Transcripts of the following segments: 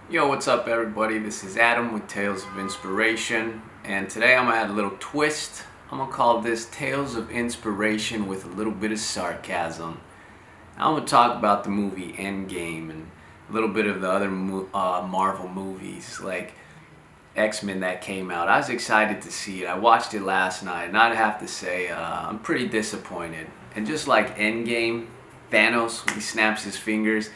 Yo, what's up everybody? This is Adam with Tales of Inspiration, and today I'm gonna add a little twist. I'm gonna call this Tales of Inspiration with a little bit of sarcasm. I'm gonna talk about the movie Endgame and a little bit of the other Marvel movies like X-Men that came out. I was excited to see it. I watched it last night, and I'd have to say I'm pretty disappointed. And just like Endgame, Thanos, when he snaps his fingers,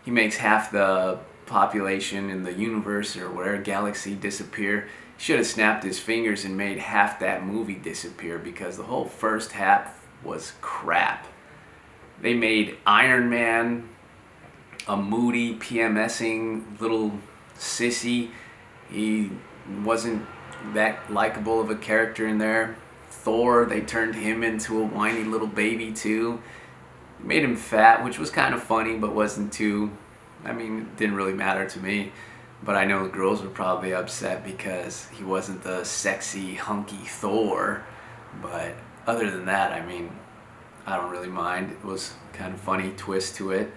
he makes half the population in the universe or whatever galaxy disappear. He should have snapped his fingers and made half that movie disappear because the whole first half was crap. They made Iron Man a moody, PMSing little sissy. He wasn't that likable of a character in there. Thor, they turned him into a whiny little baby too. Made him fat, which was kind of funny, but wasn't too. I mean, it didn't really matter to me. But I know the girls were probably upset because he wasn't the sexy, hunky Thor. But other than that, I mean, I don't really mind. It was kind of funny twist to it.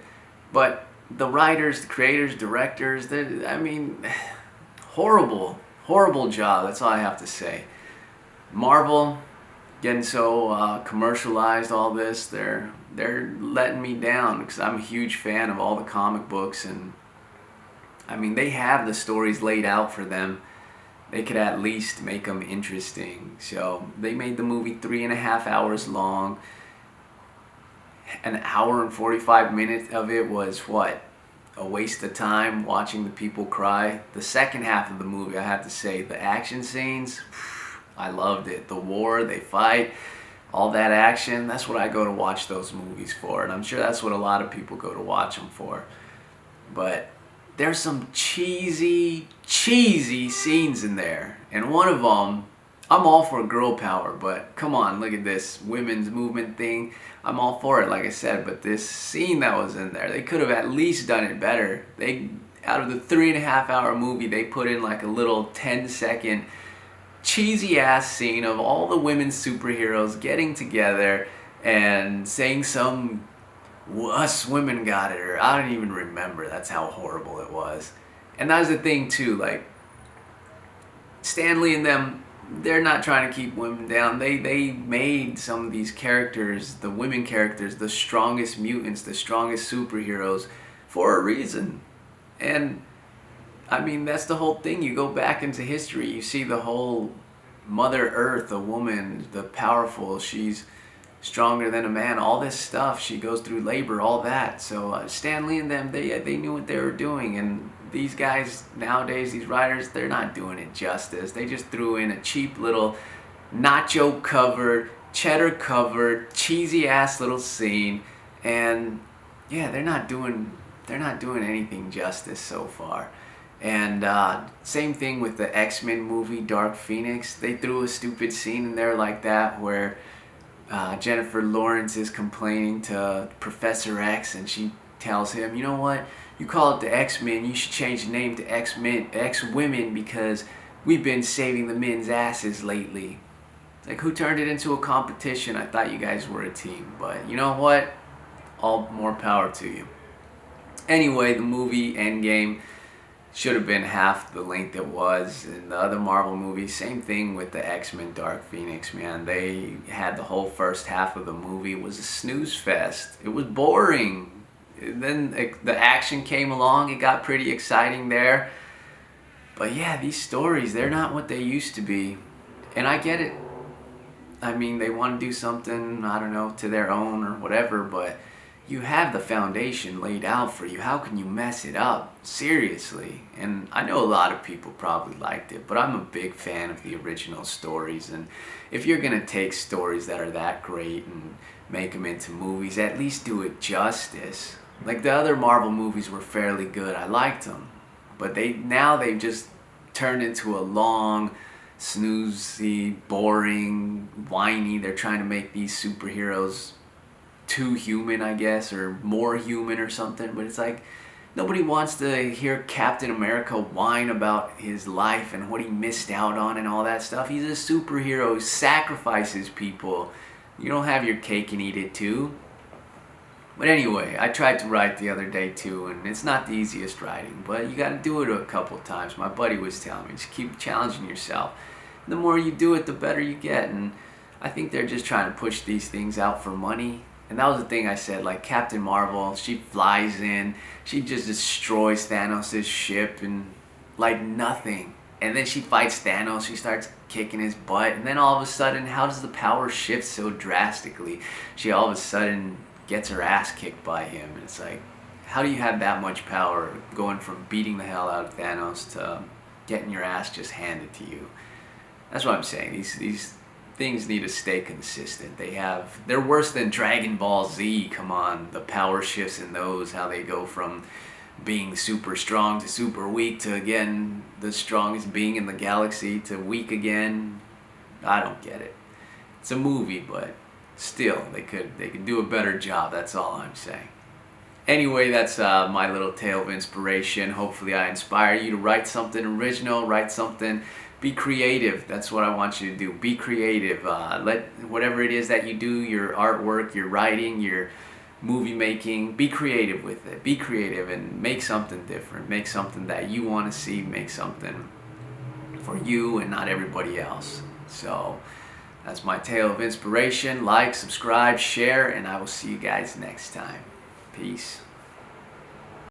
But the writers, the creators, directors, I mean, horrible job. That's all I have to say. Marvel getting so commercialized, all this, they're letting me down because I'm a huge fan of all the comic books, and I mean they have the stories laid out for them. They could at least make them interesting. So they made the movie 3.5 hours long. An hour and 45 minutes of it was what? A waste of time watching the people cry. The second half of the movie, I have to say, the action scenes, I loved it. The war, they fight, all that action, that's what I go to watch those movies for. And I'm sure that's what a lot of people go to watch them for. But there's some cheesy scenes in there. And one of them, I'm all for girl power, but come on, look at this women's movement thing. I'm all for it, like I said, but this scene that was in there, they could have at least done it better. They, out of the 3.5 hour movie, they put in like a little 10-second cheesy ass scene of all the women superheroes getting together and saying some us women got it, or I don't even remember. That's how horrible it was. And that was the thing too, like Stanley and them, they're not trying to keep women down. They made some of these characters, the women characters, the strongest mutants, the strongest superheroes for a reason. And I mean, that's the whole thing. You go back into history, you see the whole Mother Earth, a woman, the powerful, she's stronger than a man, all this stuff. She goes through labor, all that. So Stan Lee and them, they knew what they were doing. And these guys nowadays, these writers, they're not doing it justice. They just threw in a cheap little nacho covered, cheddar covered, cheesy ass little scene. And yeah, they're not doing anything justice so far. And same thing with the X-Men movie, Dark Phoenix. They threw a stupid scene in there like that where Jennifer Lawrence is complaining to Professor X, and she tells him, you know what, you call it the X-Men, you should change the name to X-Men, X-Women, because we've been saving the men's asses lately. Like, who turned it into a competition? I thought you guys were a team, but you know what? All more power to you. Anyway, the movie Endgame should have been half the length it was. In the other Marvel movies, same thing with the X-Men Dark Phoenix, man. They had the whole first half of the movie. It was a snooze fest. It was boring. And then the action came along. It got pretty exciting there. But yeah, these stories, they're not what they used to be. And I get it. I mean, they want to do something, I don't know, to their own or whatever, but you have the foundation laid out for you. How can you mess it up? Seriously. And I know a lot of people probably liked it, but I'm a big fan of the original stories. And if you're going to take stories that are that great and make them into movies, at least do it justice. Like the other Marvel movies were fairly good. I liked them. But they've just turned into a long, snoozy, boring, whiny. They're trying to make these superheroes too human, I guess, or more human or something. But it's like nobody wants to hear Captain America whine about his life and what he missed out on and all that stuff. He's a superhero. He sacrifices people. You don't have your cake and eat it too. But anyway, I tried to write the other day too, and it's not the easiest writing, but you got to do it a couple times. My buddy was telling me, just keep challenging yourself. The more you do it, the better you get. And I think they're just trying to push these things out for money. And that was the thing I said, like Captain Marvel, she flies in, she just destroys Thanos' ship and like nothing. And then she fights Thanos, she starts kicking his butt, and then all of a sudden, how does the power shift so drastically? She all of a sudden gets her ass kicked by him. And it's like, how do you have that much power going from beating the hell out of Thanos to getting your ass just handed to you? That's what I'm saying. These things need to stay consistent. They're worse than Dragon Ball Z. Come on, the power shifts in those, how they go from being super strong to super weak to again the strongest being in the galaxy to weak again. I don't get it. It's a movie, but still they could do a better job. That's all I'm saying. Anyway, that's my little tale of inspiration. Hopefully I inspire you to write something original, write something, be creative. That's what I want you to do. Be creative. Let whatever it is that you do, your artwork, your writing, your movie making, be creative with it. Be creative and make something different. Make something that you want to see. Make something for you and not everybody else. So that's my tale of inspiration. Like, subscribe, share, and I will see you guys next time. Peace.